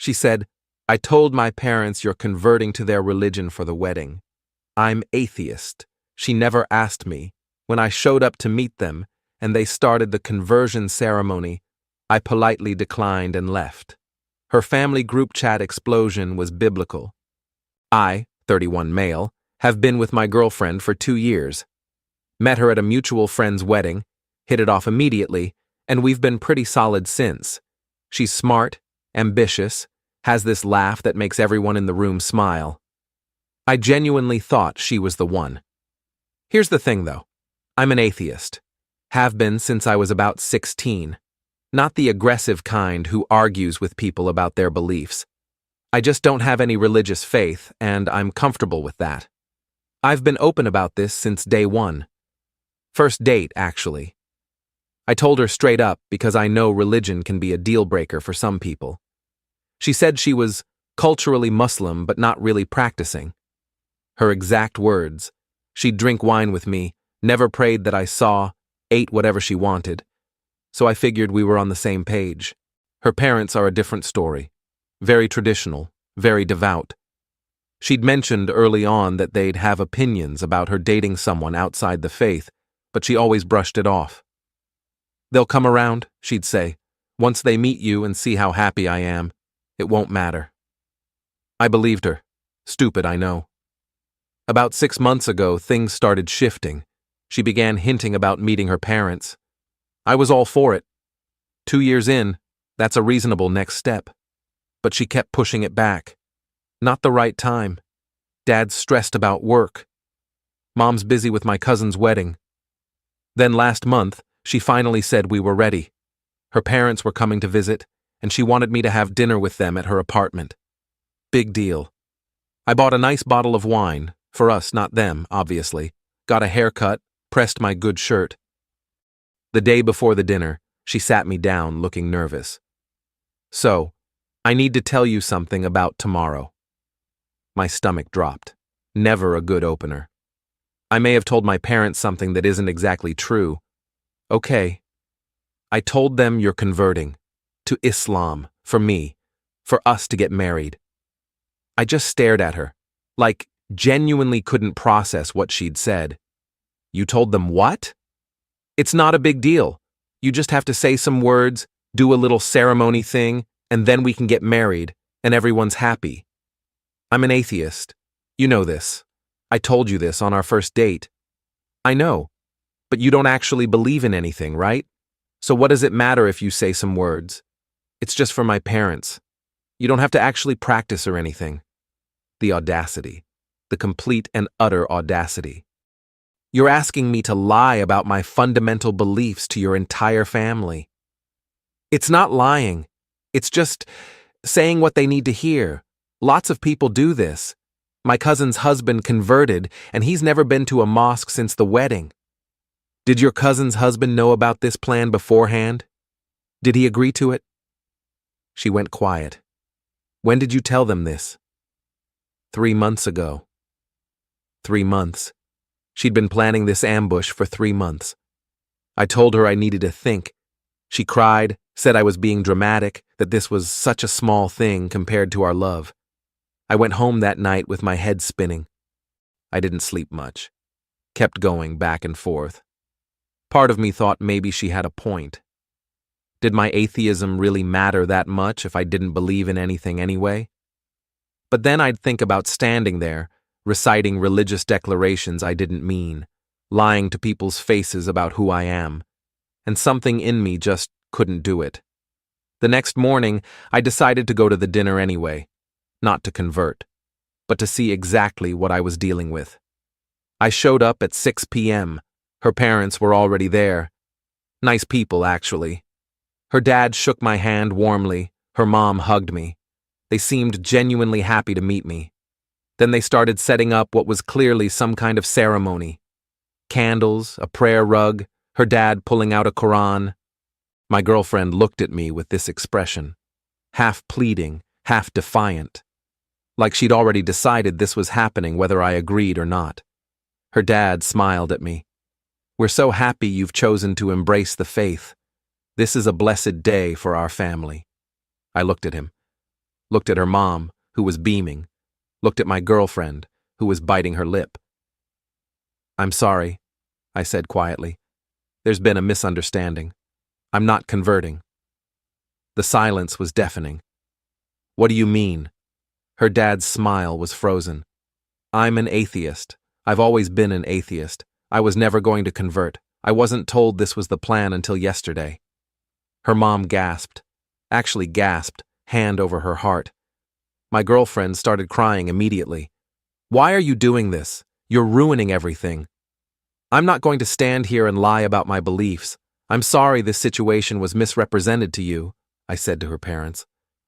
She said, "I told my parents you're converting to their religion for the wedding. I'm atheist." She never asked me. When I showed up to meet them and they started the conversion ceremony, I politely declined and left. Her family group chat explosion was biblical. I, 31 male, have been with my girlfriend for 2 years. Met her at a mutual friend's wedding, hit it off immediately, and we've been pretty solid since. She's smart, ambitious, has this laugh that makes everyone in the room smile. I genuinely thought she was the one. Here's the thing, though. I'm an atheist. Have been since I was about 16. Not the aggressive kind who argues with people about their beliefs. I just don't have any religious faith, and I'm comfortable with that. I've been open about this since day one. First date, actually. I told her straight up because I know religion can be a deal breaker for some people. She said she was culturally Muslim but not really practicing. Her exact words: she'd drink wine with me, never prayed that I saw, ate whatever she wanted. So I figured we were on the same page. Her parents are a different story. Very traditional, very devout. She'd mentioned early on that they'd have opinions about her dating someone outside the faith, but she always brushed it off. "They'll come around," she'd say. "Once they meet you and see how happy I am, it won't matter." I believed her. Stupid, I know. About 6 months ago, things started shifting. She began hinting about meeting her parents. I was all for it. 2 years in, that's a reasonable next step. But she kept pushing it back. Not the right time. Dad's stressed about work. Mom's busy with my cousin's wedding. Then last month, she finally said we were ready. Her parents were coming to visit, and she wanted me to have dinner with them at her apartment. Big deal. I bought a nice bottle of wine, for us, not them, obviously, got a haircut, pressed my good shirt. The day before the dinner, she sat me down looking nervous. "So, I need to tell you something about tomorrow." My stomach dropped. Never a good opener. I may have told my parents something that isn't exactly true. Okay. I told them you're converting. To Islam, for me, for us to get married. I just stared at her, like genuinely couldn't process what she'd said. "You told them what?" "It's not a big deal. You just have to say some words, do a little ceremony thing, and then we can get married, and everyone's happy." I'm an atheist. You know this. I told you this on our first date. I know, but you don't actually believe in anything, right? So what does it matter if you say some words? It's just for my parents. You don't have to actually practice or anything. The audacity. The complete and utter audacity. You're asking me to lie about my fundamental beliefs to your entire family. It's not lying. It's just saying what they need to hear. Lots of people do this. My cousin's husband converted, and he's never been to a mosque since the wedding. Did your cousin's husband know about this plan beforehand? Did he agree to it? She went quiet. When did you tell them this? 3 months ago. 3 months. She'd been planning this ambush for 3 months. I told her I needed to think. She cried, said I was being dramatic, that this was such a small thing compared to our love. I went home that night with my head spinning. I didn't sleep much. Kept going back and forth. Part of me thought maybe she had a point. Did my atheism really matter that much if I didn't believe in anything anyway? But then I'd think about standing there, reciting religious declarations I didn't mean, lying to people's faces about who I am, and something in me just couldn't do it. The next morning, I decided to go to the dinner anyway, not to convert, but to see exactly what I was dealing with. I showed up at 6 p.m. Her parents were already there. Nice people, actually. Her dad shook my hand warmly, her mom hugged me. They seemed genuinely happy to meet me. Then they started setting up what was clearly some kind of ceremony. Candles, a prayer rug, her dad pulling out a Quran. My girlfriend looked at me with this expression, half pleading, half defiant, like she'd already decided this was happening whether I agreed or not. Her dad smiled at me. "We're so happy you've chosen to embrace the faith. This is a blessed day for our family." I looked at him. looked at her mom, who was beaming, looked at my girlfriend, who was biting her lip. "I'm sorry," I said quietly. "There's been a misunderstanding. I'm not converting." The silence was deafening. "What do you mean?" Her dad's smile was frozen. "I'm an atheist. I've always been an atheist. I was never going to convert. I wasn't told this was the plan until yesterday." Her mom gasped. Actually gasped, hand over her heart. My girlfriend started crying immediately. "Why are you doing this? You're ruining everything." "I'm not going to stand here and lie about my beliefs. I'm sorry this situation was misrepresented to you," I said to her parents.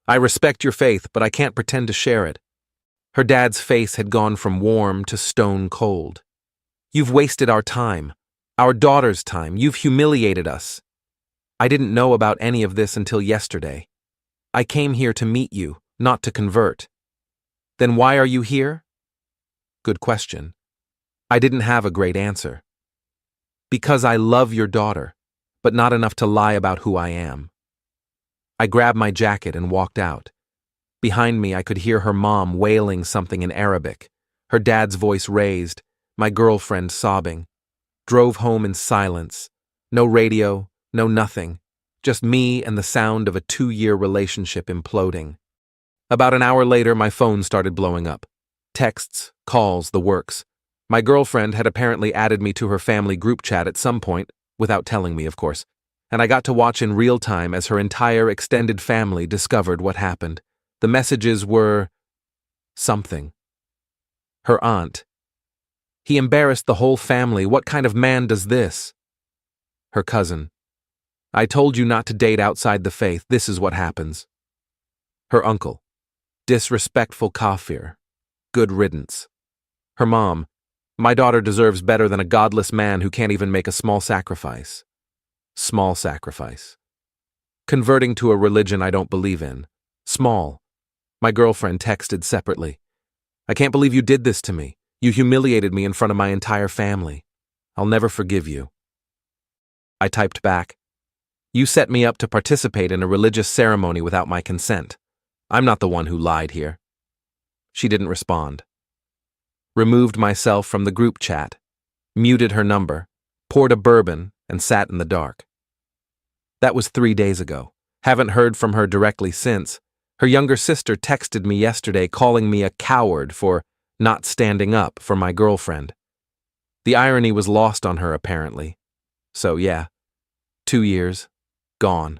"I respect your faith, but I can't pretend to share it." Her dad's face had gone from warm to stone cold. "You've wasted our time, our daughter's time. You've humiliated us." "I didn't know about any of this until yesterday. I came here to meet you, not to convert." "Then why are you here?" Good question. I didn't have a great answer. "Because I love your daughter, but not enough to lie about who I am." I grabbed my jacket and walked out. Behind me, I could hear her mom wailing something in Arabic, her dad's voice raised, my girlfriend sobbing. Drove home in silence. No radio, no nothing. Just me and the sound of a 2-year relationship imploding. About an hour later, my phone started blowing up. Texts, calls, the works. My girlfriend had apparently added me to her family group chat at some point, without telling me, of course, and I got to watch in real time as her entire extended family discovered what happened. The messages were something. Her aunt. "He embarrassed the whole family. What kind of man does this?" Her cousin. "I told you not to date outside the faith. This is what happens." Her uncle. "Disrespectful kafir. Good riddance." Her mom. "My daughter deserves better than a godless man who can't even make a small sacrifice." Small sacrifice. Converting to a religion I don't believe in. Small. My girlfriend texted separately. "I can't believe you did this to me. You humiliated me in front of my entire family. I'll never forgive you." I typed back, "You set me up to participate in a religious ceremony without my consent. I'm not the one who lied here." She didn't respond. Removed myself from the group chat, muted her number, poured a bourbon, and sat in the dark. That was 3 days ago. Haven't heard from her directly since. Her younger sister texted me yesterday calling me a coward for not standing up for my girlfriend. The irony was lost on her, apparently. So yeah, 2 years, gone.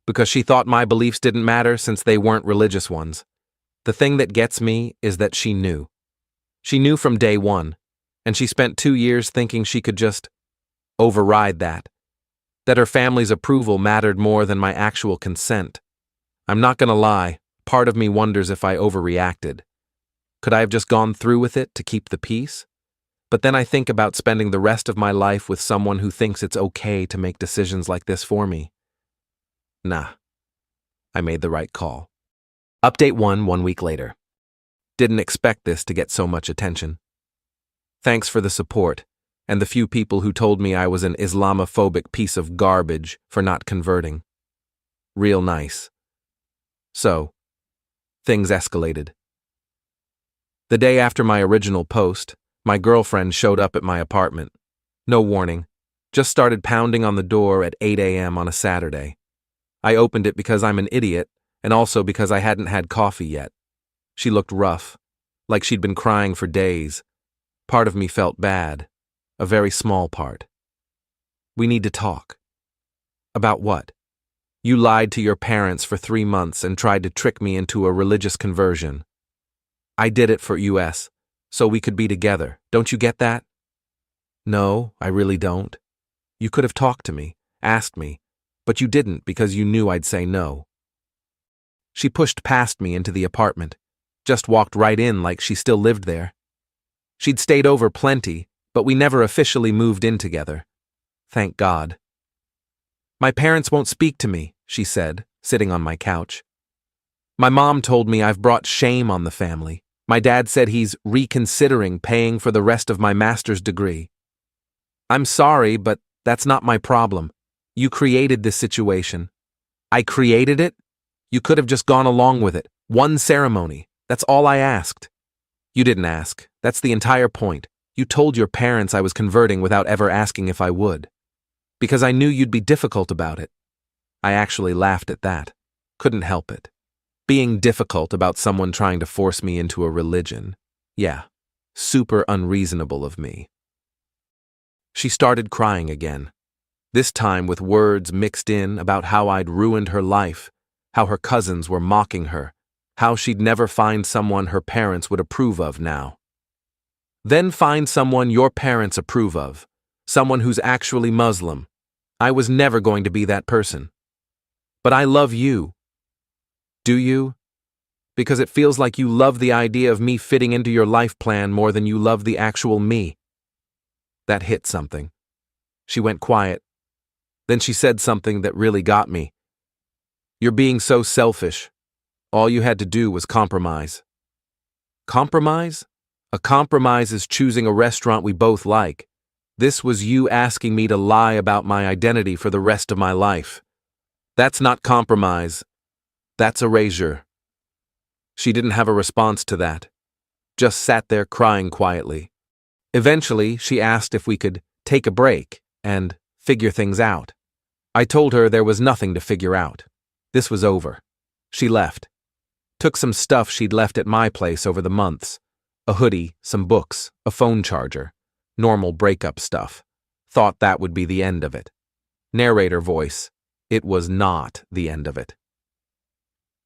Because she thought my beliefs didn't matter since they weren't religious ones. The thing that gets me is that she knew. She knew from day one, and she spent 2 years thinking she could just override that her family's approval mattered more than my actual consent. I'm not gonna lie, part of me wonders if I overreacted. Could I have just gone through with it to keep the peace? But then I think about spending the rest of my life with someone who thinks it's okay to make decisions like this for me. Nah, I made the right call. Update 1 week later. Didn't expect this to get so much attention. Thanks for the support, and the few people who told me I was an Islamophobic piece of garbage for not converting. Real nice. So, things escalated. The day after my original post, my girlfriend showed up at my apartment. No warning, just started pounding on the door at 8 a.m. on a Saturday. I opened it because I'm an idiot, and also because I hadn't had coffee yet. She looked rough, like she'd been crying for days. Part of me felt bad, a very small part. "We need to talk." "About what?" "You lied to your parents for 3 months and tried to trick me into a religious conversion." "I did it for US, so we could be together. Don't you get that?" "No, I really don't. You could have talked to me, asked me, but you didn't because you knew I'd say no." She pushed past me into the apartment, just walked right in like she still lived there. She'd stayed over plenty, but we never officially moved in together. Thank God. "My parents won't speak to me," she said, sitting on my couch. "My mom told me I've brought shame on the family. My dad said he's reconsidering paying for the rest of my master's degree. I'm sorry, but that's not my problem. You created this situation." "I created it? You could have just gone along with it. One ceremony. That's all I asked. You didn't ask. That's the entire point. You told your parents I was converting without ever asking if I would. Because I knew you'd be difficult about it. I actually laughed at that. Couldn't help it. Being difficult about someone trying to force me into a religion. Yeah, super unreasonable of me. She started crying again. This time with words mixed in about how I'd ruined her life, how her cousins were mocking her, how she'd never find someone her parents would approve of now. Then find someone your parents approve of, someone who's actually Muslim. I was never going to be that person. But I love you. Do you? Because it feels like you love the idea of me fitting into your life plan more than you love the actual me. That hit something. She went quiet. Then she said something that really got me. You're being so selfish. All you had to do was compromise. Compromise? A compromise is choosing a restaurant we both like. This was you asking me to lie about my identity for the rest of my life. That's not compromise. That's erasure. She didn't have a response to that. Just sat there crying quietly. Eventually, she asked if we could take a break and figure things out. I told her there was nothing to figure out. This was over. She left. Took some stuff she'd left at my place over the months. A hoodie, some books, a phone charger. Normal breakup stuff. Thought that would be the end of it. Narrator voice. It was not the end of it.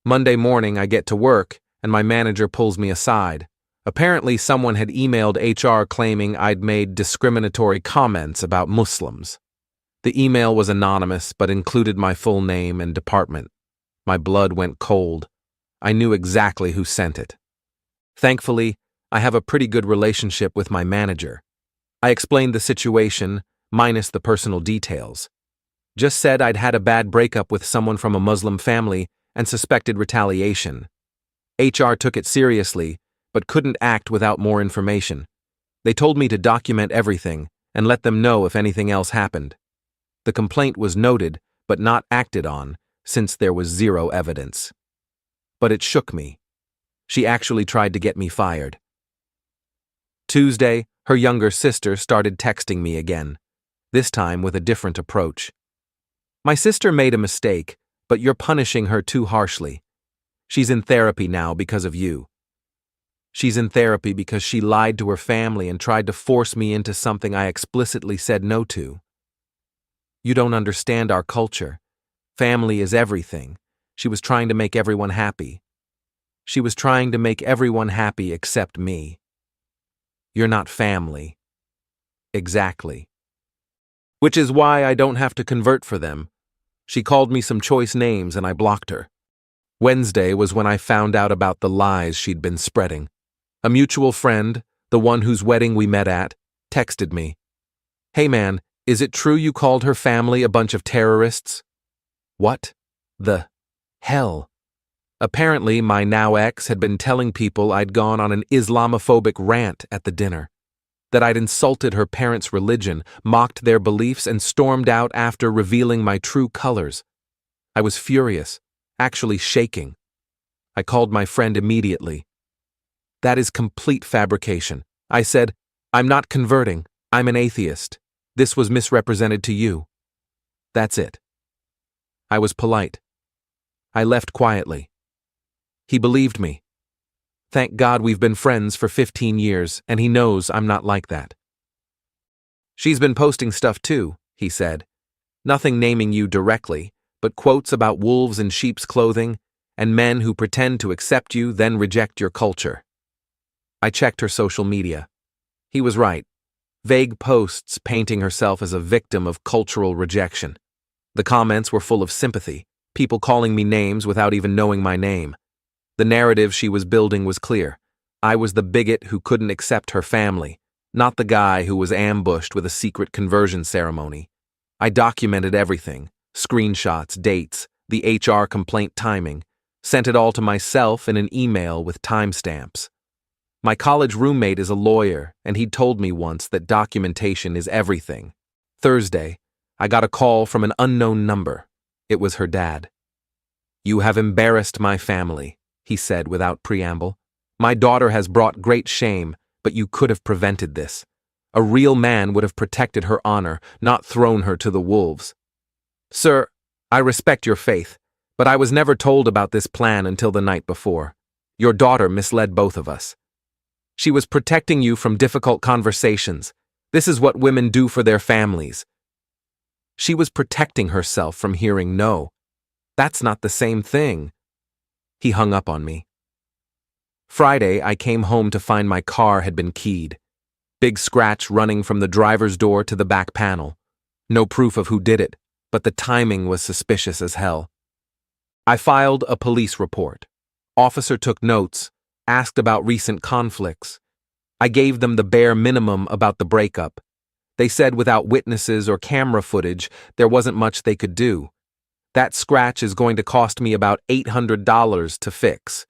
Monday morning, I get to work, and my manager pulls me aside. Apparently, someone had emailed HR claiming I'd made discriminatory comments about Muslims. The email was anonymous, but included my full name and department. My blood went cold. I knew exactly who sent it. Thankfully, I have a pretty good relationship with my manager. I explained the situation, minus the personal details. Just said I'd had a bad breakup with someone from a Muslim family and suspected retaliation. HR took it seriously, but couldn't act without more information. They told me to document everything and let them know if anything else happened. The complaint was noted, but not acted on, since there was zero evidence. But it shook me. She actually tried to get me fired. Tuesday, her younger sister started texting me again, this time with a different approach. My sister made a mistake, but you're punishing her too harshly. She's in therapy now because of you. She's in therapy because she lied to her family and tried to force me into something I explicitly said no to. You don't understand our culture. Family is everything. She was trying to make everyone happy. She was trying to make everyone happy except me. You're not family. Exactly. Which is why I don't have to convert for them. She called me some choice names and I blocked her. Wednesday was when I found out about the lies she'd been spreading. A mutual friend, the one whose wedding we met at, texted me. Hey man, is it true you called her family a bunch of terrorists? What the hell? Apparently, my now ex had been telling people I'd gone on an Islamophobic rant at the dinner, that I'd insulted her parents' religion, mocked their beliefs, and stormed out after revealing my true colors. I was furious, actually shaking. I called my friend immediately. That is complete fabrication. I said, I'm not converting, I'm an atheist. This was misrepresented to you. That's it. I was polite. I left quietly. He believed me. Thank God we've been friends for 15 years, and he knows I'm not like that. She's been posting stuff too, he said. Nothing naming you directly, but quotes about wolves in sheep's clothing and men who pretend to accept you then reject your culture. I checked her social media. He was right. Vague posts painting herself as a victim of cultural rejection. The comments were full of sympathy, people calling me names without even knowing my name. The narrative she was building was clear. I was the bigot who couldn't accept her family, not the guy who was ambushed with a secret conversion ceremony. I documented everything, screenshots, dates, the HR complaint timing, sent it all to myself in an email with timestamps. My college roommate is a lawyer, and he'd told me once that documentation is everything. Thursday, I got a call from an unknown number. It was her dad. "You have embarrassed my family," he said without preamble. "My daughter has brought great shame, but you could have prevented this. A real man would have protected her honor, not thrown her to the wolves." "Sir, I respect your faith, but I was never told about this plan until the night before. Your daughter misled both of us. She was protecting you from difficult conversations. This is what women do for their families." She was protecting herself from hearing no. That's not the same thing. He hung up on me. Friday, I came home to find my car had been keyed. Big scratch running from the driver's door to the back panel. No proof of who did it, but the timing was suspicious as hell. I filed a police report. Officer took notes, asked about recent conflicts. I gave them the bare minimum about the breakup. They said without witnesses or camera footage, there wasn't much they could do. That scratch is going to cost me about $800 to fix.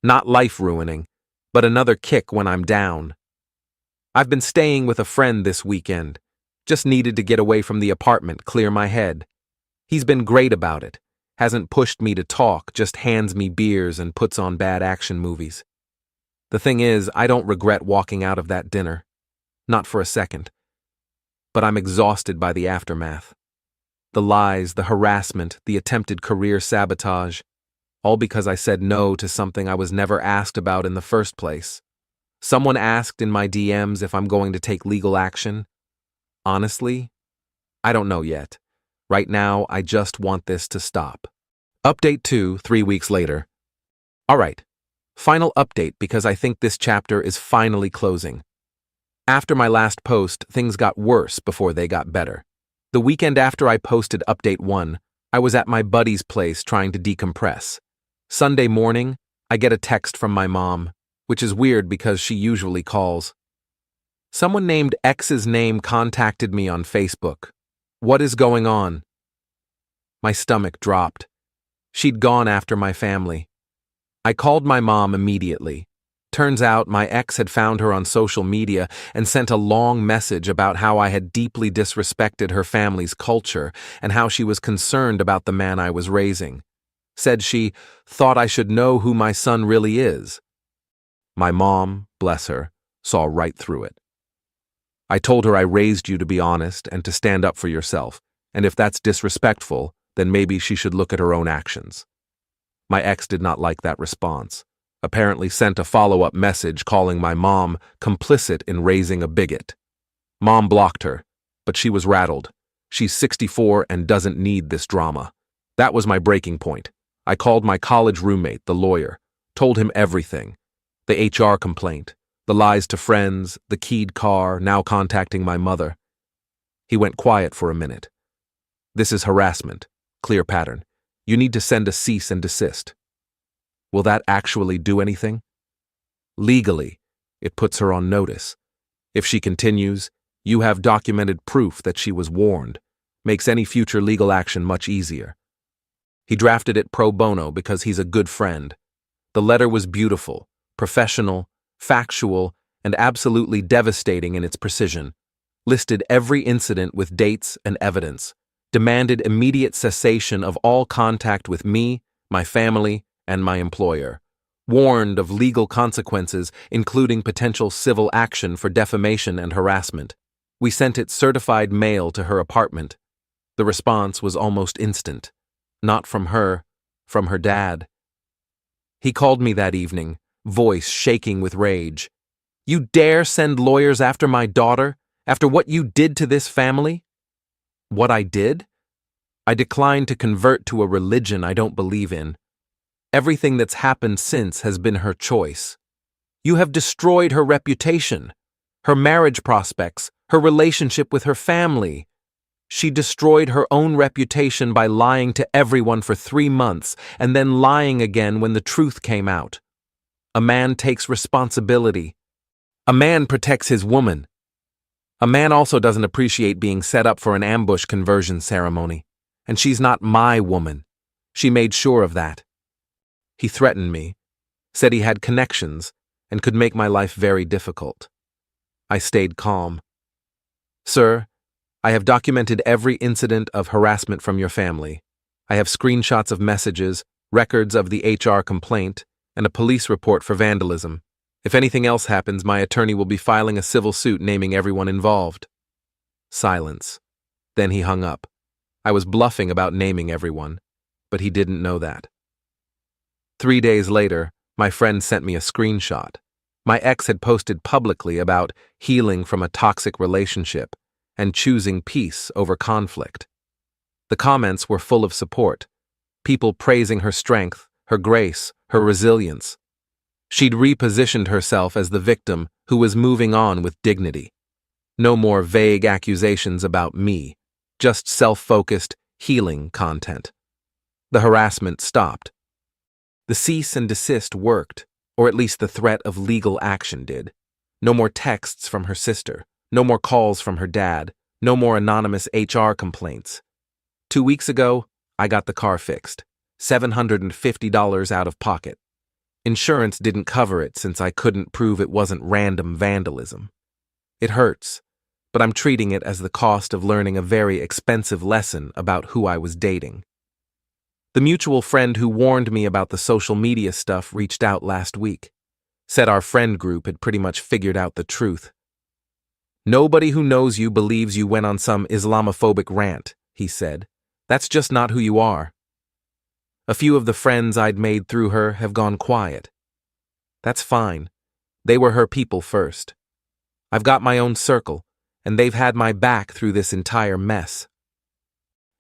Not life-ruining, but another kick when I'm down. I've been staying with a friend this weekend. Just needed to get away from the apartment, clear my head. He's been great about it. Hasn't pushed me to talk, just hands me beers and puts on bad action movies. The thing is, I don't regret walking out of that dinner. Not for a second. But I'm exhausted by the aftermath. The lies, the harassment, the attempted career sabotage. All because I said no to something I was never asked about in the first place. Someone asked in my DMs if I'm going to take legal action. Honestly, I don't know yet. Right now, I just want this to stop. Update 2, 3 weeks later. Alright, final update because I think this chapter is finally closing. After my last post, things got worse before they got better. The weekend after I posted Update 1, I was at my buddy's place trying to decompress. Sunday morning, I get a text from my mom, which is weird because she usually calls. Someone named X's name contacted me on Facebook. What is going on? My stomach dropped. She'd gone after my family. I called my mom immediately. Turns out my ex had found her on social media and sent a long message about how I had deeply disrespected her family's culture and how she was concerned about the man I was raising. Said she thought I should know who my son really is. My mom, bless her, saw right through it. I told her I raised you to be honest and to stand up for yourself, and if that's disrespectful, then maybe she should look at her own actions. My ex did not like that response. Apparently sent a follow-up message calling my mom complicit in raising a bigot. Mom blocked her, but she was rattled. She's 64 and doesn't need this drama. That was my breaking point. I called my college roommate, the lawyer, told him everything. The HR complaint, the lies to friends, the keyed car, now contacting my mother. He went quiet for a minute. This is harassment. Clear pattern. You need to send a cease and desist. Will that actually do anything? Legally, it puts her on notice. If she continues, you have documented proof that she was warned. Makes any future legal action much easier. He drafted it pro bono because he's a good friend. The letter was beautiful, professional, factual, and absolutely devastating in its precision. Listed every incident with dates and evidence. Demanded immediate cessation of all contact with me, my family, and my employer. Warned of legal consequences, including potential civil action for defamation and harassment. We sent it certified mail to her apartment. The response was almost instant. Not from her, from her dad. He called me that evening, voice shaking with rage. You dare send lawyers after my daughter, after what you did to this family? What I did? I declined to convert to a religion I don't believe in. Everything that's happened since has been her choice. You have destroyed her reputation, her marriage prospects, her relationship with her family. She destroyed her own reputation by lying to everyone for 3 months and then lying again when the truth came out. A man takes responsibility. A man protects his woman. A man also doesn't appreciate being set up for an ambush conversion ceremony. And she's not my woman. She made sure of that. He threatened me, said he had connections, and could make my life very difficult. I stayed calm. Sir, I have documented every incident of harassment from your family. I have screenshots of messages, records of the HR complaint, and a police report for vandalism. If anything else happens, my attorney will be filing a civil suit naming everyone involved. Silence. Then he hung up. I was bluffing about naming everyone, but he didn't know that. 3 days later, my friend sent me a screenshot. My ex had posted publicly about healing from a toxic relationship and choosing peace over conflict. The comments were full of support, people praising her strength, her grace, her resilience. She'd repositioned herself as the victim who was moving on with dignity. No more vague accusations about me, just self-focused, healing content. The harassment stopped. The cease and desist worked, or at least the threat of legal action did. No more texts from her sister, no more calls from her dad, no more anonymous HR complaints. 2 weeks ago, I got the car fixed, $750 out of pocket. Insurance didn't cover it since I couldn't prove it wasn't random vandalism. It hurts, but I'm treating it as the cost of learning a very expensive lesson about who I was dating. The mutual friend who warned me about the social media stuff reached out last week, said our friend group had pretty much figured out the truth. Nobody who knows you believes you went on some Islamophobic rant, he said. That's just not who you are. A few of the friends I'd made through her have gone quiet. That's fine. They were her people first. I've got my own circle, and they've had my back through this entire mess.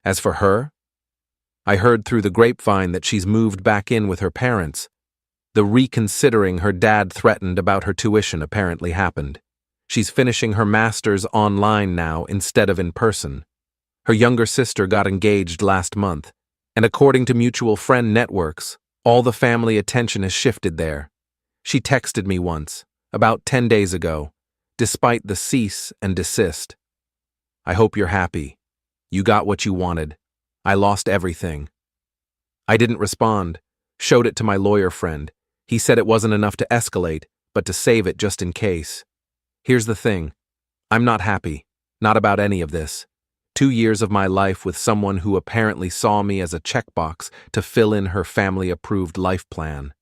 As for her, I heard through the grapevine that she's moved back in with her parents. The reconsidering her dad threatened about her tuition apparently happened. She's finishing her master's online now instead of in person. Her younger sister got engaged last month, and according to mutual friend networks, all the family attention has shifted there. She texted me once, about 10 days ago, despite the cease and desist. I hope you're happy. You got what you wanted. I lost everything. I didn't respond, showed it to my lawyer friend. He said it wasn't enough to escalate, but to save it just in case. Here's the thing. I'm not happy, not about any of this. 2 years of my life with someone who apparently saw me as a checkbox to fill in her family-approved life plan.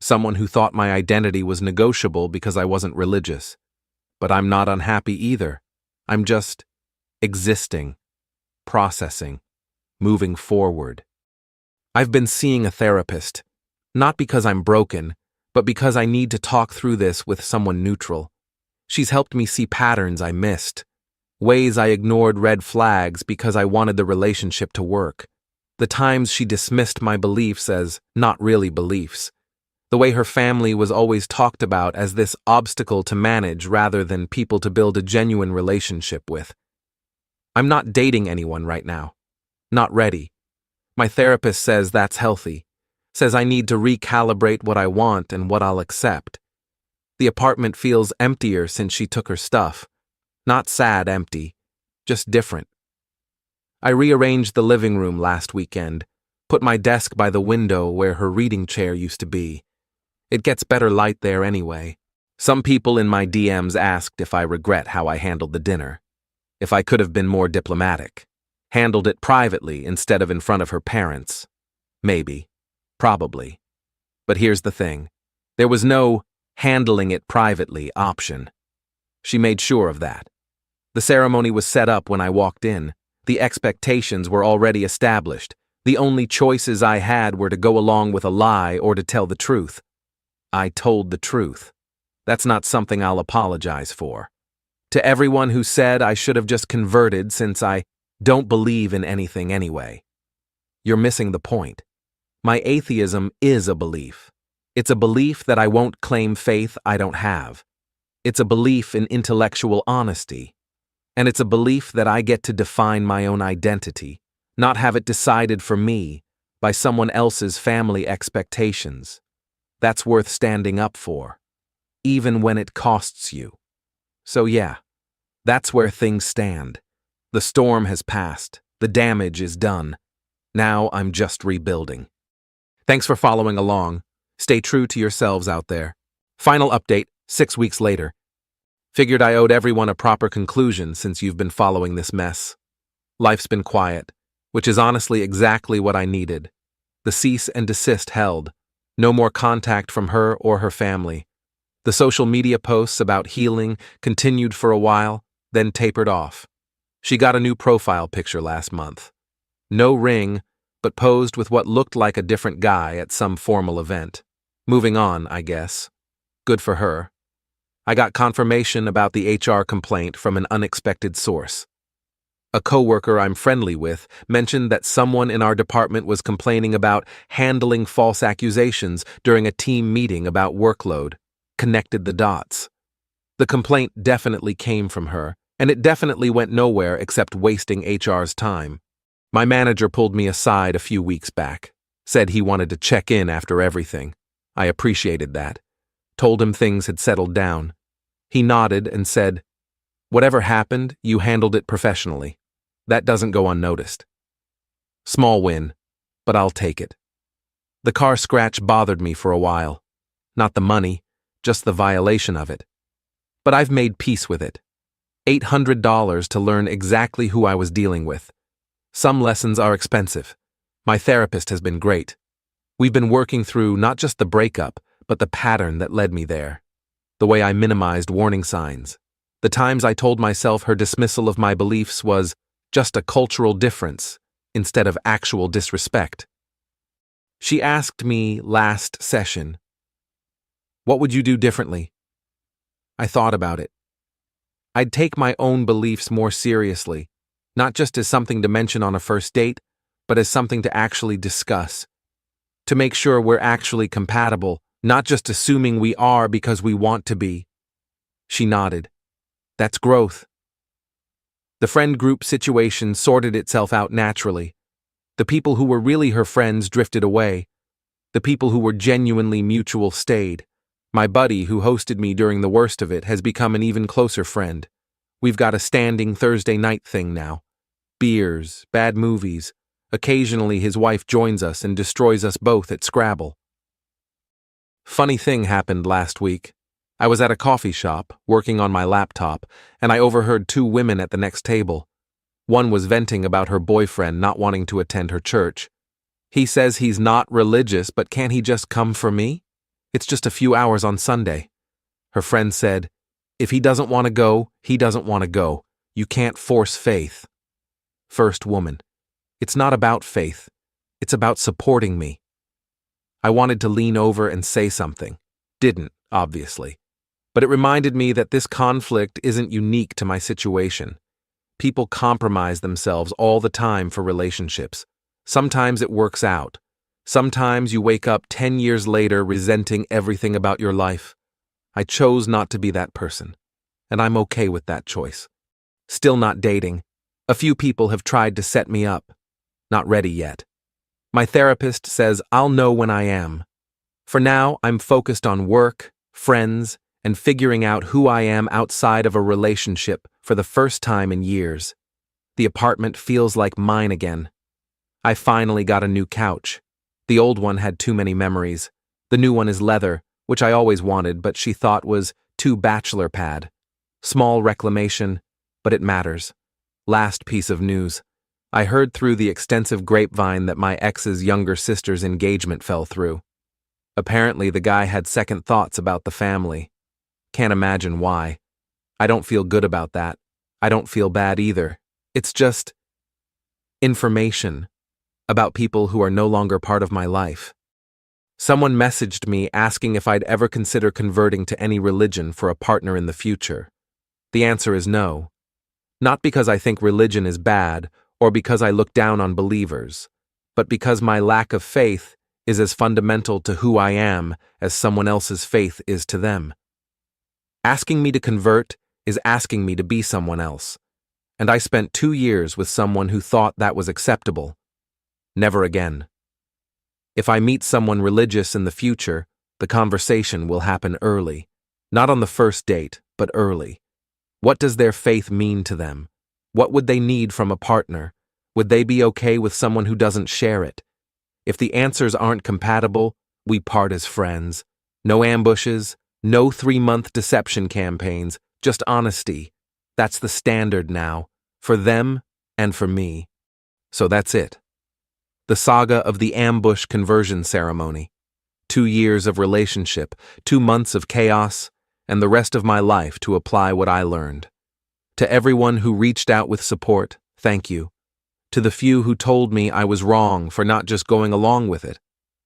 Someone who thought my identity was negotiable because I wasn't religious. But I'm not unhappy either. I'm just existing, processing, moving forward. I've been seeing a therapist, not because I'm broken, but because I need to talk through this with someone neutral. She's helped me see patterns I missed, ways I ignored red flags because I wanted the relationship to work, the times she dismissed my beliefs as not really beliefs, the way her family was always talked about as this obstacle to manage rather than people to build a genuine relationship with. I'm not dating anyone right now. Not ready. My therapist says that's healthy, says I need to recalibrate what I want and what I'll accept. The apartment feels emptier since she took her stuff. Not sad empty, just different. I rearranged the living room last weekend, put my desk by the window where her reading chair used to be. It gets better light there anyway. Some people in my DMs asked if I regret how I handled the dinner, if I could have been more diplomatic, handled it privately instead of in front of her parents. Maybe, probably. But here's the thing. There was no handling it privately option. She made sure of that. The ceremony was set up when I walked in. The expectations were already established. The only choices I had were to go along with a lie or to tell the truth. I told the truth. That's not something I'll apologize for. To everyone who said I should have just converted since I don't believe in anything anyway. You're missing the point. My atheism is a belief. It's a belief that I won't claim faith I don't have. It's a belief in intellectual honesty. And it's a belief that I get to define my own identity, not have it decided for me by someone else's family expectations. That's worth standing up for, even when it costs you. So yeah, that's where things stand. The storm has passed. The damage is done. Now I'm just rebuilding. Thanks for following along. Stay true to yourselves out there. Final update, 6 weeks later. Figured I owed everyone a proper conclusion since you've been following this mess. Life's been quiet, which is honestly exactly what I needed. The cease and desist held. No more contact from her or her family. The social media posts about healing continued for a while, then tapered off. She got a new profile picture last month. No ring, but posed with what looked like a different guy at some formal event. Moving on, I guess. Good for her. I got confirmation about the HR complaint from an unexpected source. A coworker I'm friendly with mentioned that someone in our department was complaining about handling false accusations during a team meeting about workload. Connected the dots. The complaint definitely came from her, and it definitely went nowhere except wasting HR's time. My manager pulled me aside a few weeks back, said he wanted to check in after everything. I appreciated that. Told him things had settled down. He nodded and said, "Whatever happened, you handled it professionally. That doesn't go unnoticed." Small win, but I'll take it. The car scratch bothered me for a while. Not the money, just the violation of it. But I've made peace with it. $800 to learn exactly who I was dealing with. Some lessons are expensive. My therapist has been great. We've been working through not just the breakup, but the pattern that led me there. The way I minimized warning signs. The times I told myself her dismissal of my beliefs was just a cultural difference instead of actual disrespect. She asked me last session, "What would you do differently?" I thought about it. I'd take my own beliefs more seriously, not just as something to mention on a first date, but as something to actually discuss. To make sure we're actually compatible, not just assuming we are because we want to be. She nodded. That's growth. The friend group situation sorted itself out naturally. The people who were really her friends drifted away. The people who were genuinely mutual stayed. My buddy, who hosted me during the worst of it, has become an even closer friend. We've got a standing Thursday night thing now. Beers, bad movies. Occasionally his wife joins us and destroys us both at Scrabble. Funny thing happened last week. I was at a coffee shop, working on my laptop, and I overheard two women at the next table. One was venting about her boyfriend not wanting to attend her church. He says he's not religious, but can't he just come for me? It's just a few hours on Sunday. Her friend said, "If he doesn't want to go, he doesn't want to go. You can't force faith." First woman. It's not about faith. It's about supporting me. I wanted to lean over and say something. Didn't, obviously. But it reminded me that this conflict isn't unique to my situation. People compromise themselves all the time for relationships. Sometimes it works out. Sometimes you wake up 10 years later resenting everything about your life. I chose not to be that person, and I'm okay with that choice. Still not dating. A few people have tried to set me up. Not ready yet. My therapist says I'll know when I am. For now, I'm focused on work, friends, and figuring out who I am outside of a relationship for the first time in years. The apartment feels like mine again. I finally got a new couch. The old one had too many memories. The new one is leather, which I always wanted, but she thought was too bachelor pad. Small reclamation, but it matters. Last piece of news. I heard through the extensive grapevine that my ex's younger sister's engagement fell through. Apparently, the guy had second thoughts about the family. Can't imagine why. I don't feel good about that. I don't feel bad either. It's just information about people who are no longer part of my life. Someone messaged me asking if I'd ever consider converting to any religion for a partner in the future. The answer is no. Not because I think religion is bad or because I look down on believers, but because my lack of faith is as fundamental to who I am as someone else's faith is to them. Asking me to convert is asking me to be someone else, and I spent 2 years with someone who thought that was acceptable. Never again. If I meet someone religious in the future, the conversation will happen early. Not on the first date, but early. What does their faith mean to them? What would they need from a partner? Would they be okay with someone who doesn't share it? If the answers aren't compatible, we part as friends. No ambushes, no 3-month deception campaigns, just honesty. That's the standard now, for them and for me. So that's it. The saga of the ambush conversion ceremony. 2 years of relationship, 2 months of chaos, and the rest of my life to apply what I learned. To everyone who reached out with support, thank you. To the few who told me I was wrong for not just going along with it,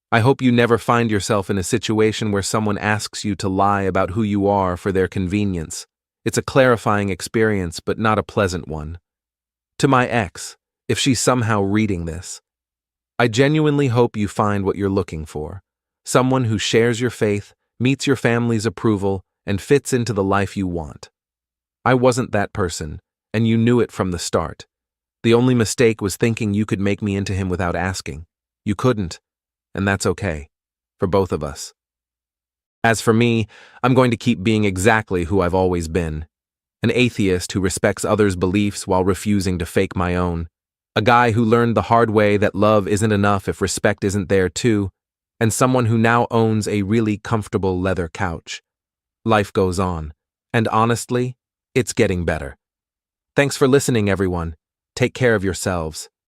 I hope you never find yourself in a situation where someone asks you to lie about who you are for their convenience. It's a clarifying experience, but not a pleasant one. To my ex, if she's somehow reading this, I genuinely hope you find what you're looking for. Someone who shares your faith, meets your family's approval, and fits into the life you want. I wasn't that person, and you knew it from the start. The only mistake was thinking you could make me into him without asking. You couldn't, and that's okay, for both of us. As for me, I'm going to keep being exactly who I've always been. An atheist who respects others' beliefs while refusing to fake my own. A guy who learned the hard way that love isn't enough if respect isn't there too, and someone who now owns a really comfortable leather couch. Life goes on, and honestly, it's getting better. Thanks for listening, everyone. Take care of yourselves.